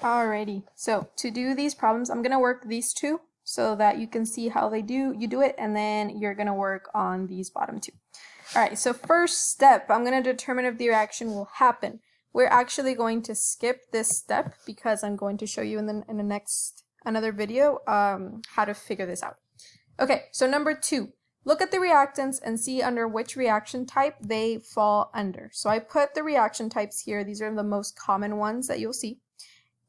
Alrighty, so to do these problems, I'm going to work these two so that you can see how you do it, and then you're going to work on these bottom two. Alright, so first step, I'm going to determine if the reaction will happen. We're actually going to skip this step because I'm going to show you in the next another video how to figure this out. Okay, so number 2, look at the reactants and see under which reaction type they fall under. So I put the reaction types here. These are the most common ones that you'll see.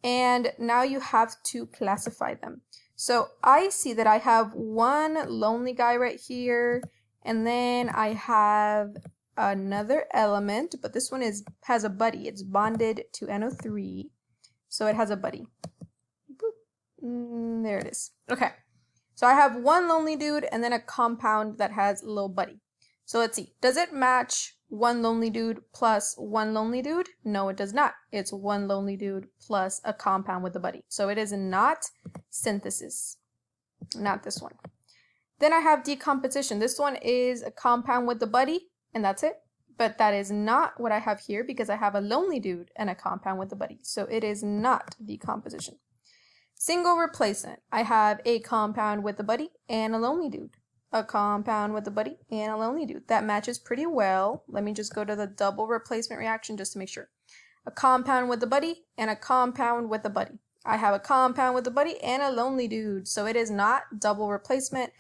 And now you have to classify them. So I see that I have one lonely guy right here, and then I have another element, but this one has a buddy. It's bonded to NO3, so it has a buddy. There it is. Okay, so I have one lonely dude and then a compound that has a little buddy. So let's see, does it match one lonely dude plus one lonely dude? No, it does not. It's one lonely dude plus a compound with a buddy. So it is not synthesis, not this one. Then I have decomposition. This one is a compound with the buddy, and that's it. But that is not what I have here because I have a lonely dude and a compound with the buddy. So it is not decomposition. Single replacement. I have a compound with a buddy and a lonely dude. A compound with a buddy and a lonely dude. That matches pretty well. Let me just go to the double replacement reaction just to make sure. A compound with a buddy and a compound with a buddy. I have a compound with a buddy and a lonely dude. So it is not double replacement.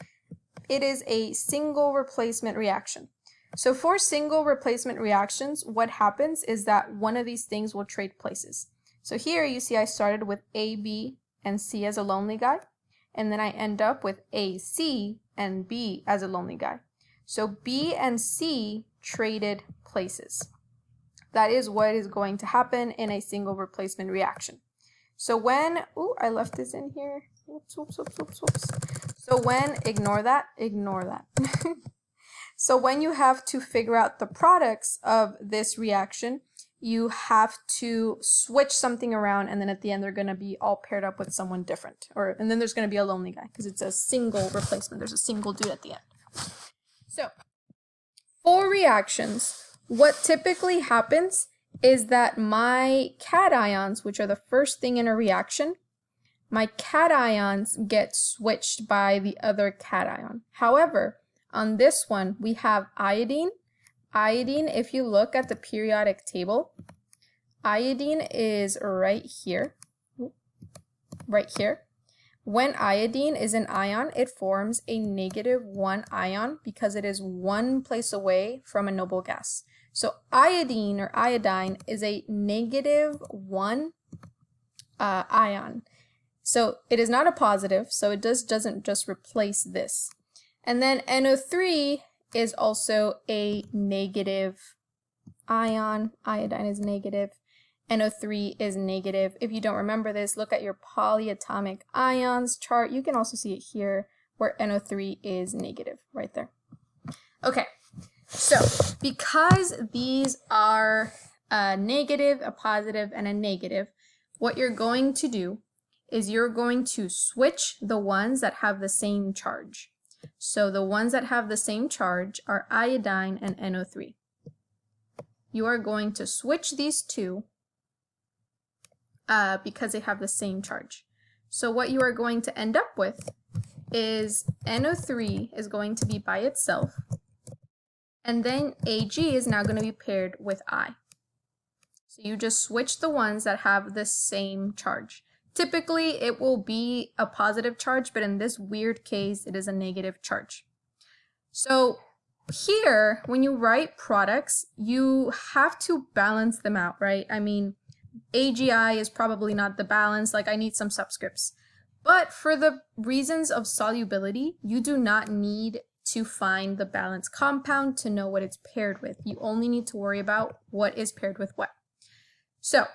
It is a single replacement reaction. So for single replacement reactions, what happens is that one of these things will trade places. So here you see I started with A, B, and C as a lonely guy. And then I end up with A, C, and B as a lonely guy. So B and C traded places. That is what is going to happen in a single replacement reaction. So when, I left this in here. Whoops. So when, ignore that. So when you have to figure out the products of this reaction, you have to switch something around, and then at the end they're going to be all paired up with someone different. And then there's going to be a lonely guy because it's a single replacement. There's a single dude at the end. So for reactions, what typically happens is that my cations, which are the first thing in a reaction, my cations get switched by the other cation. However, on this one, we have iodine. Iodine, if you look at the periodic table, iodine is right here. When iodine is an ion, it forms a -1 ion because it is one place away from a noble gas. So iodine or iodine is a -1 ion. So it is not a positive, so it doesn't just replace this. And then NO3 is also a negative ion. Iodine is negative. NO3 is negative. If you don't remember this, look at your polyatomic ions chart. You can also see it here where NO3 is negative right there. Okay, so because these are a negative, a positive, and a negative, what you're going to do is you're going to switch the ones that have the same charge. So the ones that have the same charge are iodine and NO3. You are going to switch these two because they have the same charge. So what you are going to end up with is NO3 is going to be by itself, and then Ag is now going to be paired with I. So you just switch the ones that have the same charge. Typically, it will be a positive charge, but in this weird case, it is a negative charge. So here, when you write products, you have to balance them out, right? I mean, AgI is probably not the balance, like I need some subscripts. But for the reasons of solubility, you do not need to find the balanced compound to know what it's paired with. You only need to worry about what is paired with what. So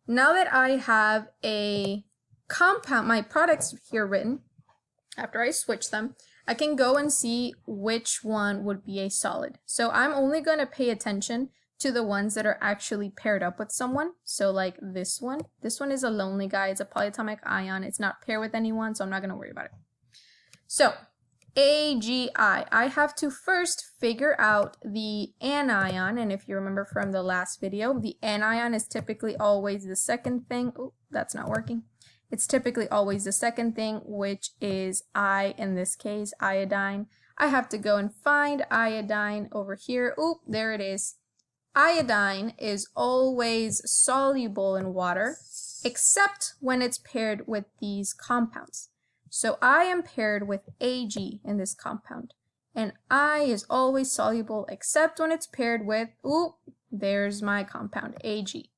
now that I have a compound, my products here written, after I switch them, I can go and see which one would be a solid. So I'm only going to pay attention to the ones that are actually paired up with someone. So like this one is a lonely guy. It's a polyatomic ion. It's not paired with anyone, so I'm not going to worry about it. So AgI. I have to first figure out the anion, and if you remember from the last video, the anion is typically always the second thing. Oh, that's not working. It's typically always the second thing, which is I, in this case, iodine. I have to go and find iodine over here. Oh, there it is. Iodine is always soluble in water, except when it's paired with these compounds. So I am paired with Ag in this compound, and I is always soluble except when it's paired with, ooh, there's my compound, Ag.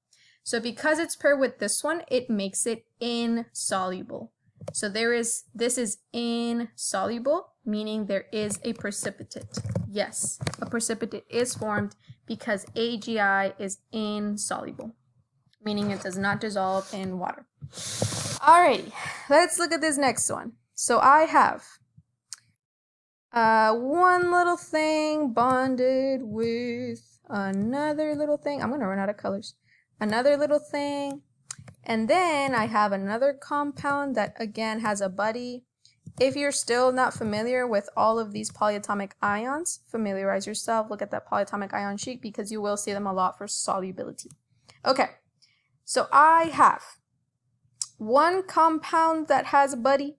So because it's paired with this one, it makes it insoluble. So this is insoluble, meaning there is a precipitate. Yes, a precipitate is formed because AgI is insoluble, meaning it does not dissolve in water. Alrighty, let's look at this next one. So I have one little thing bonded with another little thing. I'm going to run out of colors. Another little thing. And then I have another compound that again has a buddy. If you're still not familiar with all of these polyatomic ions, familiarize yourself. Look at that polyatomic ion sheet because you will see them a lot for solubility. Okay, so I have one compound that has a buddy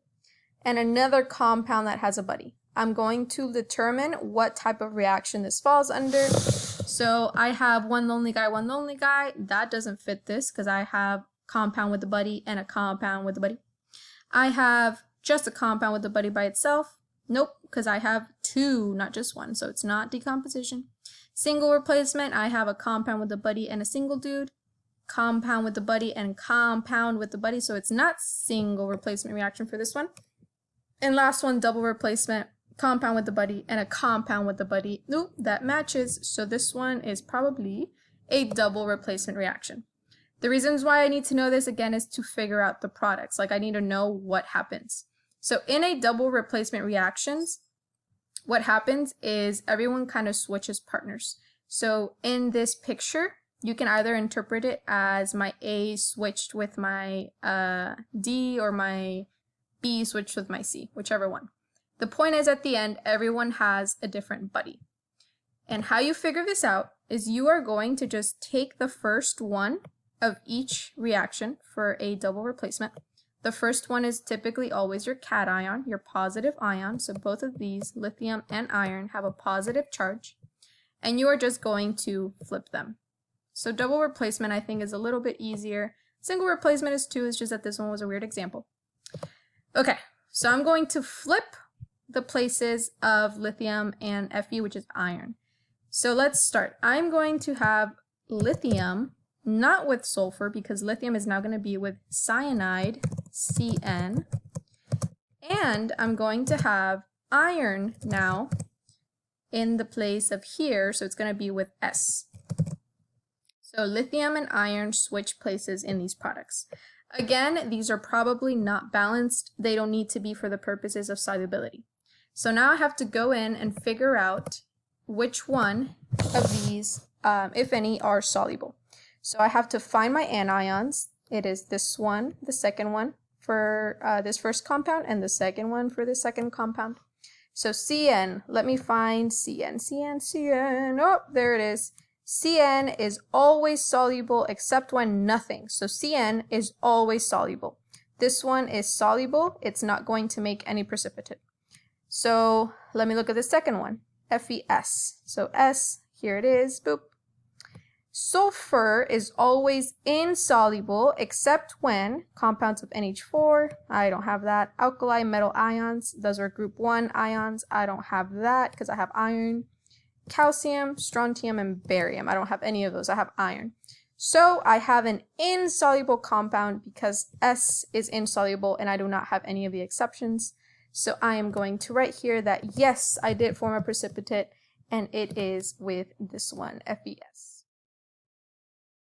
and another compound that has a buddy. I'm going to determine what type of reaction this falls under. So I have one lonely guy, one lonely guy. That doesn't fit this because I have compound with the buddy and a compound with the buddy. I have just a compound with the buddy by itself. Nope, because I have two, not just one, so it's not decomposition. Single replacement, I have a compound with the buddy and a single dude. Compound with the buddy and compound with the buddy, so it's not single replacement reaction for this one. And last one, double replacement, compound with the buddy and a compound with the buddy. Nope, that matches, so this one is probably a double replacement reaction. The reasons why I need to know this again is to figure out the products. Like I need to know what happens. So in a double replacement reactions, what happens is everyone kind of switches partners. So in this picture, you can either interpret it as my A switched with my D or my B switched with my C, whichever one. The point is at the end, everyone has a different buddy. And how you figure this out is you are going to just take the first one of each reaction for a double replacement. The first one is typically always your cation, your positive ion. So both of these, lithium and iron, have a positive charge. And you are just going to flip them. So double replacement I think is a little bit easier. Single replacement is too, it's just that this one was a weird example. Okay, so I'm going to flip the places of lithium and Fe, which is iron. So let's start. I'm going to have lithium, not with sulfur, because lithium is now going to be with cyanide, Cn. And I'm going to have iron now in the place of here, so it's going to be with S. So lithium and iron switch places in these products. Again, these are probably not balanced. They don't need to be for the purposes of solubility. So now I have to go in and figure out which one of these, if any, are soluble. So I have to find my anions. It is this one, the second one for this first compound, and the second one for the second compound. So Cn, let me find Cn. Cn. Oh, there it is. Cn is always soluble except when nothing. So Cn is always soluble. This one is soluble. It's not going to make any precipitate. So let me look at the second one, Fes. So S, here it is, boop. Sulfur is always insoluble except when compounds of NH4, I don't have that. Alkali metal ions, those are group 1 ions. I don't have that because I have iron. Calcium, strontium, and barium. I don't have any of those. I have iron. So I have an insoluble compound because S is insoluble and I do not have any of the exceptions. So I am going to write here that yes, I did form a precipitate and it is with this one, FeS.